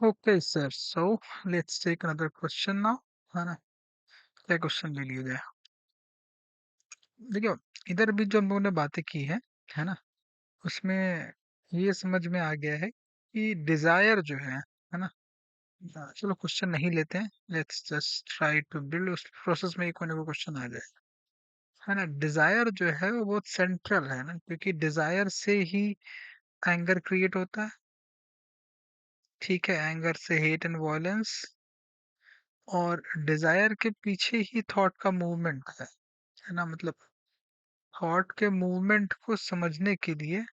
Okay, sir. So let's take another question now. है ना? क्या क्वेश्चन ले लिया जाए? देखिए, इधर भी जो हम लोगों ने बातें की है ना? उसमें ये समझ में आ गया है कि डिजायर जो है ना? चलो क्वेश्चन नहीं लेते हैं। Let's just try to build उस प्रोसेस में एक कोई ना कोई क्वेश्चन आ जाए। है ना? डिजायर जो है वो बहुत सेंट्रल है ना, क्योंकि डिजायर से ही एंगर क्रिएट होता है। ठीक है, एंगर से हेट एंड वायलेंस, और डिजायर के पीछे ही थॉट का मूवमेंट है ना? मतलब थॉट के मूवमेंट को समझने के लिए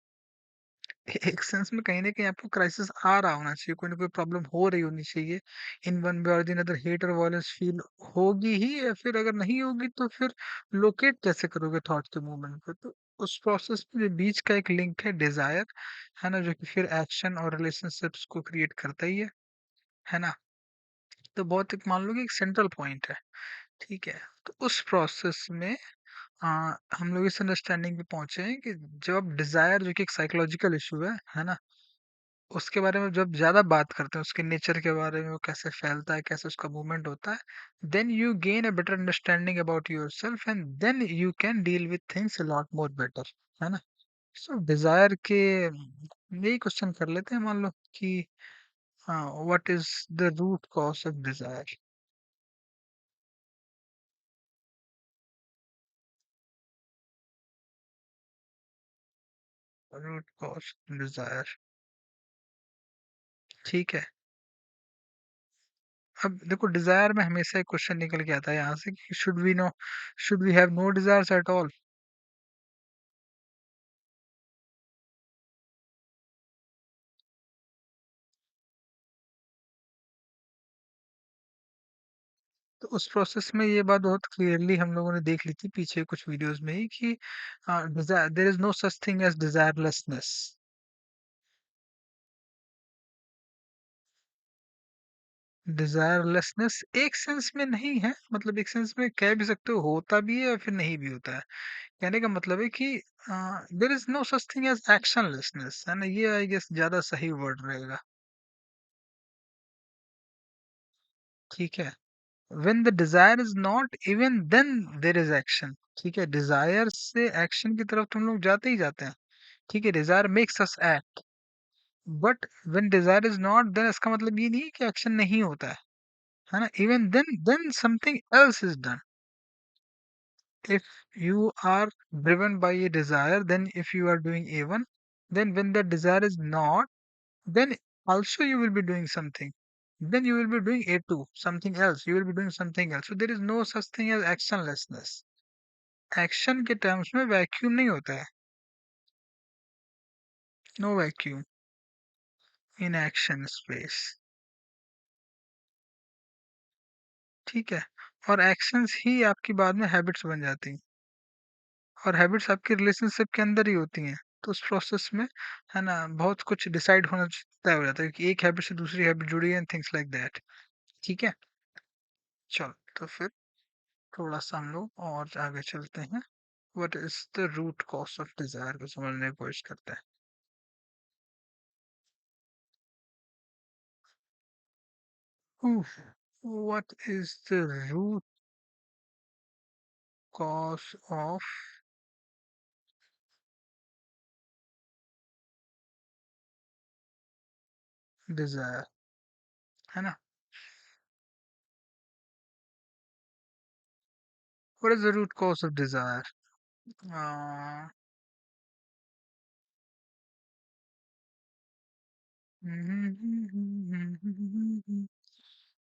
एक सेंस में कहीं ना कहीं आपको क्राइसिस आ रहा होना चाहिए, कोई ना कोई प्रॉब्लम हो रही होनी चाहिए। इन वन वे और दिन अदर हेट और वायलेंस फील होगी ही, या फिर अगर नहीं होगी तो फिर लोकेट कैसे करोगे थॉट के मूवमेंट को? तो उस प्रोसेस के बीच का एक लिंक है डिजायर, है ना, जो कि फिर एक्शन और रिलेशनशिप्स को क्रिएट करता ही है ना? तो बहुत एक मान लो कि एक सेंट्रल पॉइंट है। ठीक है, तो उस प्रोसेस में हम लोग इस अंडरस्टैंडिंग पे पहुंचे हैं कि जब डिजायर, जो कि एक साइकोलॉजिकल इशू है ना, उसके बारे में जब ज्यादा बात करते हैं, उसके नेचर के बारे में, वो कैसे फैलता है, कैसे उसका मूवमेंट होता है, then you gain a better understanding about yourself and then you can deal with things a lot more better. है ना? सो डिजायर के यही क्वेश्चन कर लेते हैं, मान लो कि what is the root cause of desire? Root cause desire. ठीक है, अब देखो डिजायर में हमेशा एक क्वेश्चन निकल के आता है यहाँ से कि should we have no desires at all? तो उस प्रोसेस में ये बात बहुत क्लियरली हम लोगों ने देख ली थी पीछे कुछ वीडियोस में ही कि there is no such thing as desirelessness. Desirelessness एक सेंस में नहीं है, मतलब एक सेंस में कह भी सकते हो होता भी है या फिर नहीं भी होता है। कहने का मतलब है कि there is no such thing as actionlessness, है ना? ये आई गेस ज्यादा सही वर्ड रहेगा। ठीक है, when the desire is not, even then there is action। ठीक है, डिजायर से एक्शन की तरफ तुम लोग जाते ही जाते हैं। ठीक है, desire makes us act, but when desire is not, then इसका मतलब ये नहीं है कि एक्शन नहीं होता है ना? Even then something else is done। if you are driven by a desire, then if you are doing A1, then when the desire is not, then also you will be doing something, then you will be doing A2, something else, you will be doing something else, so there is no such thing as actionlessness। Action के terms में vacuum नहीं होता है। No vacuum in action space. ठीक है, और actions ही आपकी बाद में हैबिट्स बन जाती हैं, और हैबिट्स आपके रिलेशनशिप के अंदर ही होती हैं। तो उस प्रोसेस में, है ना, बहुत कुछ डिसाइड होना तय हो जाता है कि एक हैबिट से दूसरी हैबिट जुड़ी है, एंड थिंग्स लाइक दैट। ठीक है, चलो तो फिर थोड़ा सा हम लोग और आगे चलते हैं। What is the root cause of desire को समझने की कोशिश करते हैं। What is the root cause of desire? है ना? What is the root cause of desire?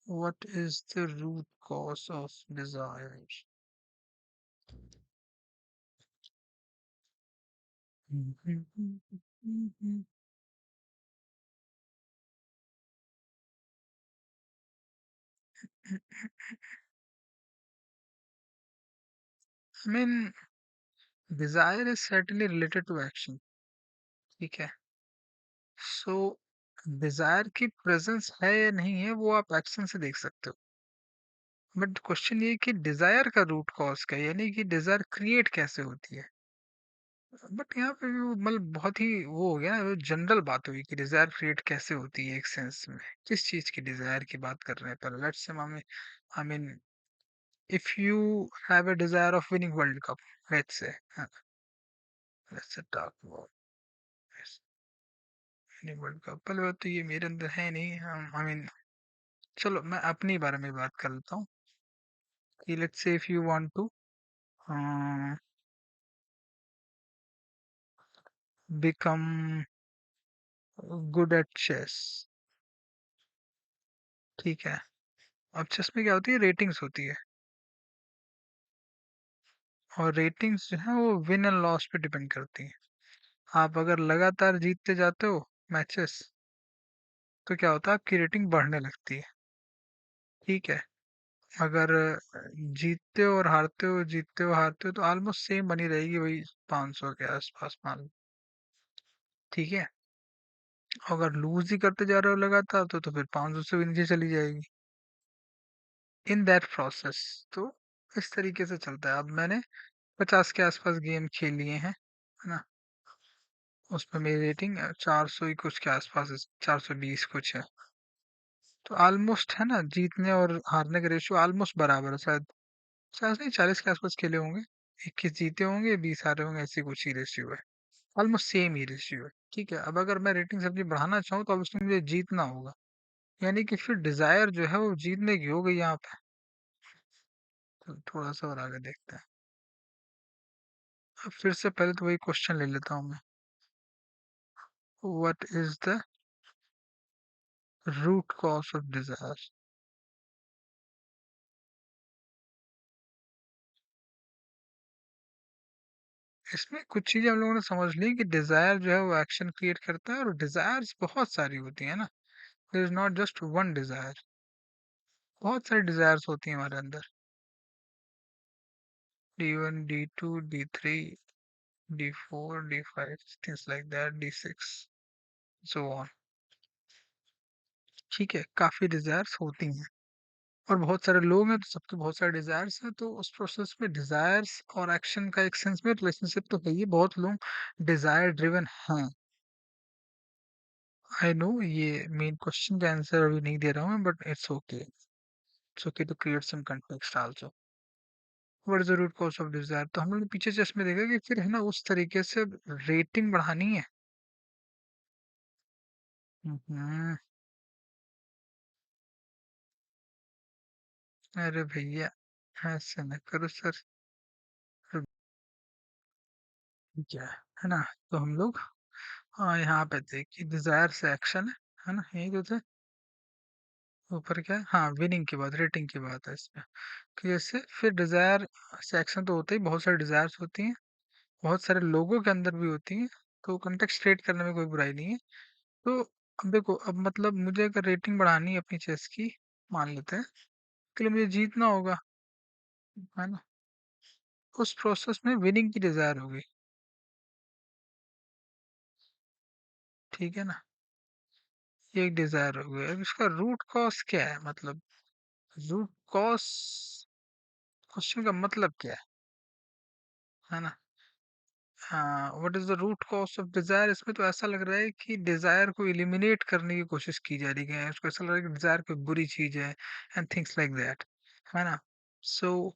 what is the root cause of desire? I mean, desire is certainly related to action। ठीक है, सो डिजायर की प्रेजेंस है या नहीं है वो आप एक्शन से देख सकते हो। बट क्वेश्चन ये है कि डिजायर का रूट कॉज क्या है, यानी कि डिजायर क्रिएट कैसे होती है? बट यहाँ पे भी वो मतलब बहुत ही वो हो गया ना, जनरल बात हुई कि डिजायर क्रिएट कैसे होती है एक सेंस में। किस चीज की डिजायर की बात कर रहे हैं पहले let's say I mean if you have a desire of winning world cup, let's say, let's say talk about winning world cup. पहले बात तो ये मेरे अंदर है नहीं, आई मीन चलो मैं अपनी बारे में बात कर लेता हूँ कि let's say if you want to become good at chess, ठीक है। अब चेस में क्या होती है, रेटिंग्स होती है, और रेटिंग्स जो है वो विन एंड लॉस पे डिपेंड करती हैं। आप अगर लगातार जीतते जाते हो मैचेस, तो क्या होता है, आपकी रेटिंग बढ़ने लगती है, ठीक है। अगर जीतते हो और हारते हो, जीतते हो हारते हो, तो ऑलमोस्ट सेम बनी रहेगी, वही 500 के आसपास मान लो, ठीक है। अगर लूज ही करते जा रहे हो लगातार, तो फिर 500 से भी नीचे चली जाएगी इन दैट प्रोसेस। तो इस तरीके से चलता है। अब मैंने 50 के आसपास गेम खेल लिए हैं, है ना। उसमें मेरी रेटिंग 400 ही कुछ के आसपास है, 420 कुछ है। तो ऑलमोस्ट है ना, जीतने और हारने का रेशियो ऑलमोस्ट बराबर है शायद। 50 नहीं, 40 के आसपास खेले होंगे, 21 जीते होंगे, 20 हारे होंगे, ऐसी कुछ ही रेशियो है। ऑलमोस्ट सेम ही रेशियो है, ठीक है। अब अगर मैं रेटिंग अपनी बढ़ाना चाहूँ, तो अब उसमें मुझे जीतना होगा, यानी कि फिर डिजायर जो है वो जीतने की हो गई यहाँ पे। तो थोड़ा सा और आगे देखते हैं। अब फिर से पहले तो वही क्वेश्चन ले लेता हूँ मैं, what is the root cause of desire. इसमें कुछ चीजें हम लोगों ने समझ ली कि डिजायर जो है वो एक्शन क्रिएट करता है, और डिजायर्स बहुत सारी होती है ना। There is not just one desire, बहुत सारी डिजायर्स होती हैं हमारे अंदर। D1, D2, D3, D4, D5, things like that, D6, so on, ठीक है। काफी डिजायर्स होती हैं, और बहुत सारे लोग हैं तो सबके बहुत सारे डिजायर्स हैं, तो उस प्रोसेस में डिजायर्स और एक्शन का एक सेंस में रिलेशनशिप तो है ही। बहुत लोग डिजायर ड्रिवन हैं। आई नो ये मेन क्वेश्चन का आंसर अभी नहीं दे रहा हूँ मैं, but it's okay, it's okay to create some context also. What is the root cause of desire, तो हम लोग ने पीछे जस्ट में देखा कि फिर है ना उस तरीके से रेटिंग बढ़ानी है। हम्म, अरे भैया ऐसे न करो सर, क्या है ना। तो हम लोग हाँ यहाँ पे देखिए, डिजायर से एक्शन है ना, यही तो थे। ऊपर क्या है, हाँ विनिंग की बात, रेटिंग की बात है इसमें, कि जैसे फिर डिजायर से एक्शन तो होते ही, बहुत सारी डिजायर्स होती हैं, बहुत सारे लोगों के अंदर भी होती हैं। तो कंटेक्स्ट क्रिएट करने में कोई बुराई नहीं है। तो अब देखो, अब मतलब मुझे अगर रेटिंग बढ़ानी है अपनी चेस की, मान लेते हैं, के लिए मुझे जीतना होगा, है ना। उस प्रोसेस में विनिंग की डिजायर होगी, ठीक है ना। ये एक डिजायर हो गया। अब इसका रूट कॉज क्या है, मतलब रूट कॉज, क्वेश्चन का मतलब क्या है ना। हाँ, what is the root cause of desire, इसमें तो ऐसा लग रहा है कि डिजायर को एलिमिनेट करने की कोशिश की जा रही है, उसको ऐसा लग रहा है कि डिजायर कोई बुरी चीज है, एंड थिंग्स लाइक दैट, है ना। सो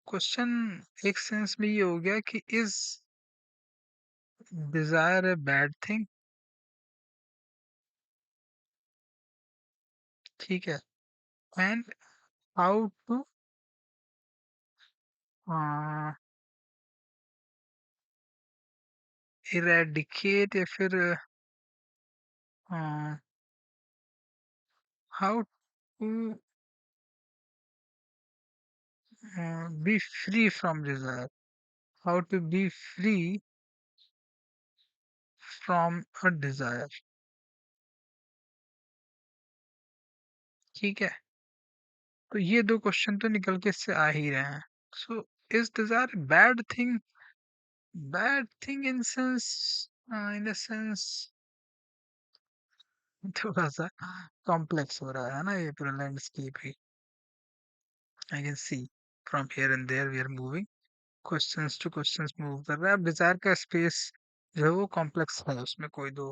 क्वेश्चन एक सेंस में ये हो गया कि is desire a bad thing, ठीक है। एंड हाउ टू इरेडिकेट, या फिर how to be free from desire, how to be free from a desire, ठीक है। तो ये दो क्वेश्चन तो निकल के इससे आ ही रहे हैं। So is desire bad thing, bad thing in a sense थोड़ा सा कॉम्प्लेक्स हो रहा है ना ये पूरा लैंडस्केप ही। I can see from here and there we are moving, questions to questions move कर रहा है। अब डिजायर का स्पेस जो है वो कॉम्प्लेक्स है, उसमें कोई दो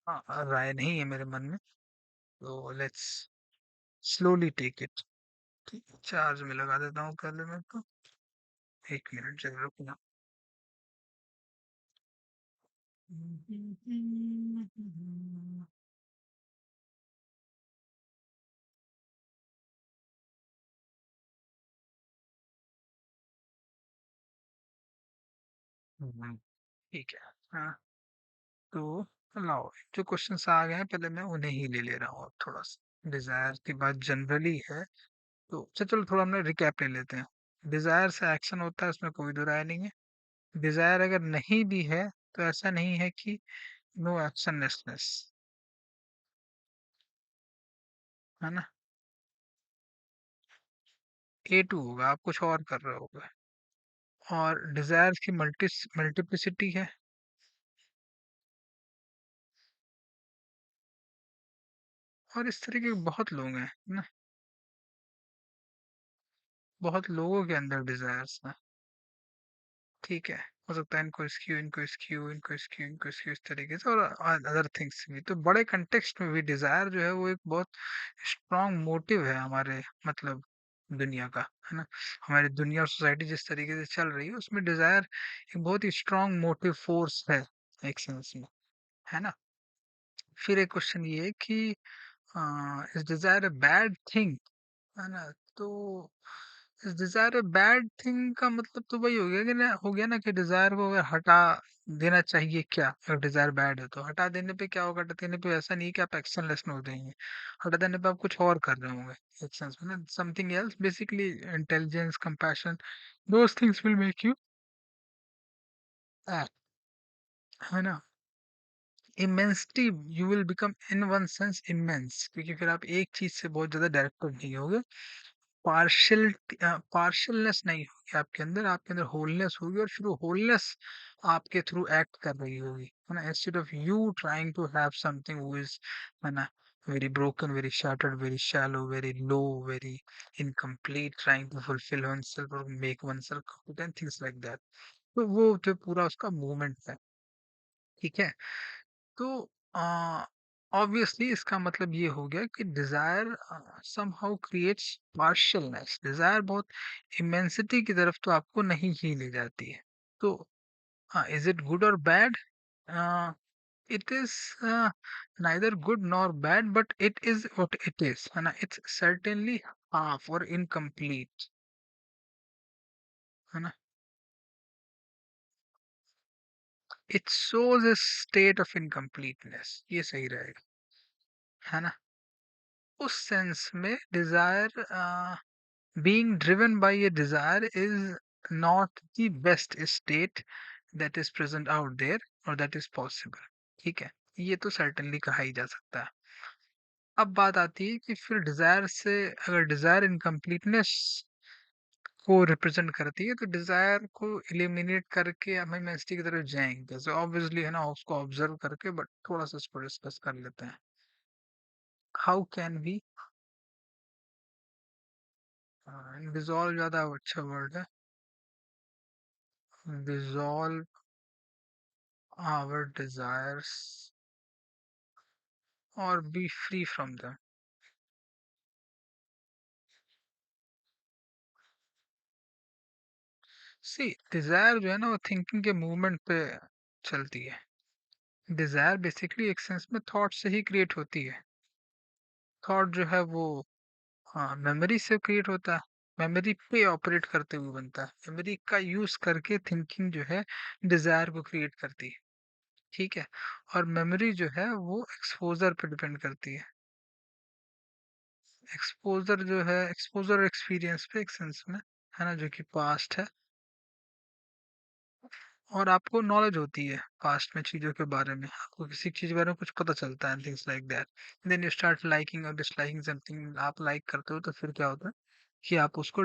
राय नहीं है मेरे मन में। तो लेट्स स्लोली टेक इट। ठीक है, चार्ज में लगा देता हूँ पहले मैं तो। 1 मिनट जरा रुकना। हम्म, ठीक है। हाँ, तो लाओ, जो क्वेश्चंस आ गए हैं पहले मैं उन्हें ही ले ले रहा हूँ। अब थोड़ा सा डिजायर की बात जनरली है, तो चलो थोड़ा हम रिकैप ले लेते हैं। डिजायर से एक्शन होता है, उसमें कोई दो राय नहीं है। डिजायर अगर नहीं भी है तो ऐसा नहीं है कि नो एक्शनलेसनेस, है ना। A2 होगा, आप कुछ और कर रहे होगे। और डिजायर की मल्टीप्लिसिटी है। और इस तरह के बहुत लोग हैं ना, बहुत लोगों के अंदर डिजायर्स हैं। ठीक है, हो सकता है इनको स्क्यू, इनको स्क्यू, इनको स्क्यू, इनको स्क्यू, इस तरीके से, और अदर थिंग्स भी। तो बड़े कंटेक्स्ट में भी डिजायर जो है वो एक बहुत स्ट्रांग मोटिव है हमारे, मतलब दुनिया का, है ना। हमारी दुनिया और सोसाइटी जिस तरीके से चल रही है उसमें डिजायर एक बहुत ही स्ट्रांग मोटिव फोर्स है, एक सेंस में, है ना। फिर एक क्वेश्चन ये है कि is Dzire a bad thing, है ना। तो इस डिजायर बैड थिंग का मतलब तो वही हो गया ना कि डिजायर को अगर हटा देना चाहिए क्या। अगर डिजायर बैड है तो हटा देने पे क्या होगा, हटा देने पे ऐसा नहीं है कि आप एक्शनलेस हो जाएंगे। हटा देने पे आप कुछ और कर रहे होंगे, एक सेंस में ना, something else, basically intelligence, compassion, those things will make you act, है ना। Immensity, you will become in one sense immense, क्योंकि फिर आप एक चीज से बहुत ज्यादा डायरेक्टेड नहीं होगे। पार्शियल पार्शियलनेस नहीं होगी आपके अंदर, आपके अंदर होलनेस होगी, और फिर होलनेस आपके थ्रू एक्ट कर रही होगी, है ना। Instead of you trying to have something who is, है ना, very broken, very shattered, very shallow, very low, very incomplete, trying to fulfil oneself और make oneself competent, things like that. तो वो जो पूरा उसका मूवमेंट है, ठीक है। तो ऑब्वियसली इसका मतलब ये हो गया कि डिजायर समहाउ क्रिएट्स पार्शियलनेस। डिजायर बहुत इमेंसिटी की तरफ तो आपको नहीं ही ले जाती है। तो इज इट गुड और bad? It is neither good nor bad, but it is what it is, है ना। इट्स सर्टेनली हाफ और इनकम्प्लीट, है ना। It shows a state of incompleteness, ये सही रहेगा, है ना। उस सेंस में Dzire, being driven by a desire is not the best state that is present out there or that is possible, ठीक है। ये तो सर्टेनली कहा ही जा सकता है। अब बात आती है कि फिर डिजायर से, अगर डिजायर इनकम्प्लीटनेस को रिप्रेजेंट करती है तो डिजायर को एलिमिनेट करके हम इमेंसिटी की तरफ जाएंगे जैसे, ऑब्वियसली, है ना, उसको ऑब्जर्व करके। बट थोड़ा सा इसको डिस्कस कर लेते हैं। हाउ कैन वी डिजॉल्व, ज्यादा अच्छा वर्ड है, dissolve our desires or be free from them? See, desire जो है ना वो थिंकिंग के मूवमेंट पे चलती है। डिजायर बेसिकली एक सेंस में थॉट से ही क्रिएट होती है। थॉट जो है वो, हाँ, मेमोरी से क्रिएट होता है। मेमोरी पे ऑपरेट करते हुए बनता है। मेमोरी का यूज करके थिंकिंग जो है डिजायर को क्रिएट करती है, ठीक है। और मेमोरी जो है वो एक्सपोजर पे डिपेंड करती है। एक्सपोजर जो है, एक्सपोजर एक्सपीरियंस पे, एक सेंस में, है ना, जो कि पास्ट है। और आपको नॉलेज होती है पास्ट में चीज़ों के बारे में, आपको किसी चीज़ के बारे में कुछ पता चलता है, things like that. Then you start liking और डिसलाइकिंग समथिंग, आप लाइक करते हो तो फिर क्या होता है कि आप उसको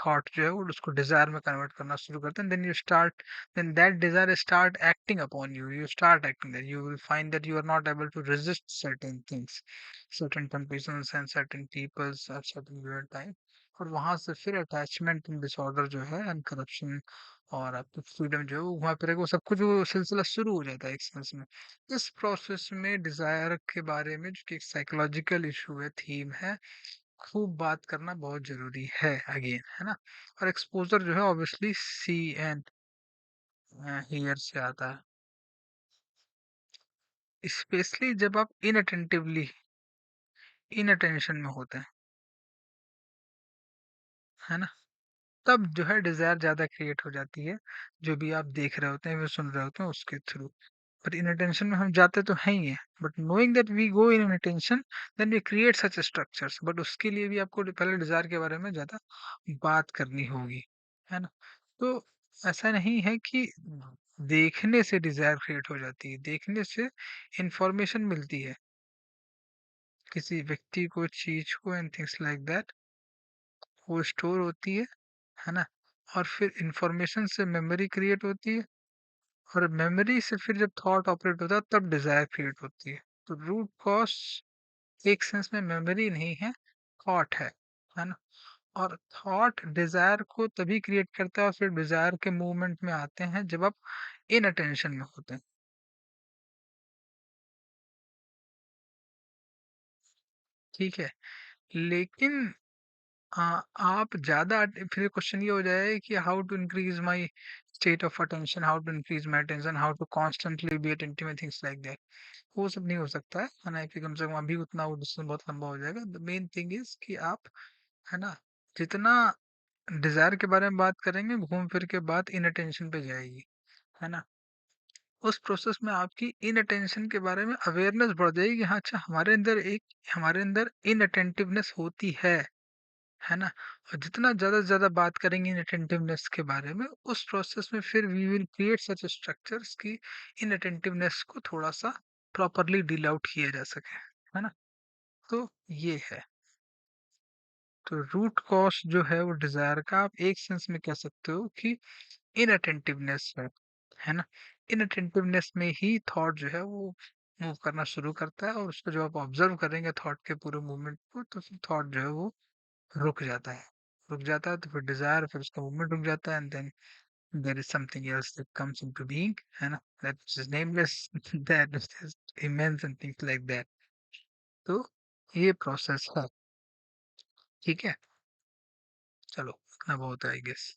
थॉट जो है वो उसको डिजायर में कन्वर्ट करना शुरू करते हैं। Then you start, then that desire start acting upon you, you start acting that, you will find that you are not able to resist certain things, certain temptations and certain peoples at certain given time, और वहां से फिर attachment disorder जो है and corruption और आपकी freedom जो है वो वहां पर वो सब कुछ वो सिलसिला शुरू हो जाता है एक सेंस में। इस प्रोसेस में डिजायर के बारे में जो कि एक साइकोलॉजिकल इशू है, थीम है, खूब बात करना बहुत जरूरी है अगेन, है ना। और एक्सपोजर जो है ऑब्वियसली सी एंड हियर से आता है, स्पेशली जब आप इनअटेंटिवली इन अटेंशन में होते हैं, है ना। तब जो है डिजायर ज्यादा क्रिएट हो जाती है, जो भी आप देख रहे होते हैं वो सुन रहे होते हैं उसके थ्रू। बट इन अटेंशन में हम जाते तो हैं ही है, but knowing that we go in attention then we create such structures, but उसके लिए भी आपको पहले डिजायर के बारे में ज्यादा बात करनी होगी, है ना। तो ऐसा नहीं है कि देखने से डिजायर क्रिएट हो जाती है, देखने से इंफॉर्मेशन मिलती है किसी व्यक्ति को, चीज को एंड थिंग्स लाइक दैट, वो स्टोर होती है ना। और फिर इंफॉर्मेशन से मेमोरी क्रिएट होती है, और मेमोरी से फिर जब थॉट ऑपरेट होता है तब डिजायर क्रिएट होती है। तो रूट कॉज एक सेंस में मेमोरी नहीं है, थॉट है ना। और थॉट डिजायर को तभी क्रिएट करता है और फिर डिजायर के मूवमेंट में आते हैं जब आप इन अटेंशन में होते हैं, ठीक है। लेकिन आप ज़्यादा फिर क्वेश्चन ये हो जाए कि how to increase my state of attention, how to increase my attention, how to constantly be attentive and things like that. वो सब नहीं हो सकता है ना, कि कम से कम अभी उतना वो डिस्टेंस बहुत लंबा हो जाएगा। द मेन थिंग इज कि आप, है ना, जितना डिजायर के बारे में बात करेंगे घूम फिर के बात इन अटेंशन पे जाएगी, है ना। उस प्रोसेस में आपकी इन अटेंशन के बारे में अवेयरनेस बढ़ जाएगी कि हाँ अच्छा हमारे अंदर इन अटेंटिवनेस होती है ना। और जितना ज़्यादा से ज़्यादा बात करेंगे इन अटेंटिवनेस के बारे में उस प्रोसेस में फिर we will create such structures की इन अटेंटिवनेस को थोड़ा सा प्रॉपरली डील आउट किया जा सके, है ना। तो ये है। तो रूट कॉज जो है वो डिजायर का आप एक सेंस में कह सकते हो कि इनअटेंटिवनेस है ना। इनअटेंटिवनेस में ही थॉट जो है वो मूव करना शुरू करता है, और उसको जब आप ऑब्जर्व करेंगे थॉट के पूरे मूवमेंट को तो फिर थॉट जो है वो रुक जाता है। रुक जाता है तो फिर डिजायर, फिर उसका मूवमेंट रुक जाता है, and then there is something else that comes into being, है ना, that is nameless that is immense and things like that. तो ये प्रोसेस है, ठीक है। चलो इतना बहुत है आई गेस।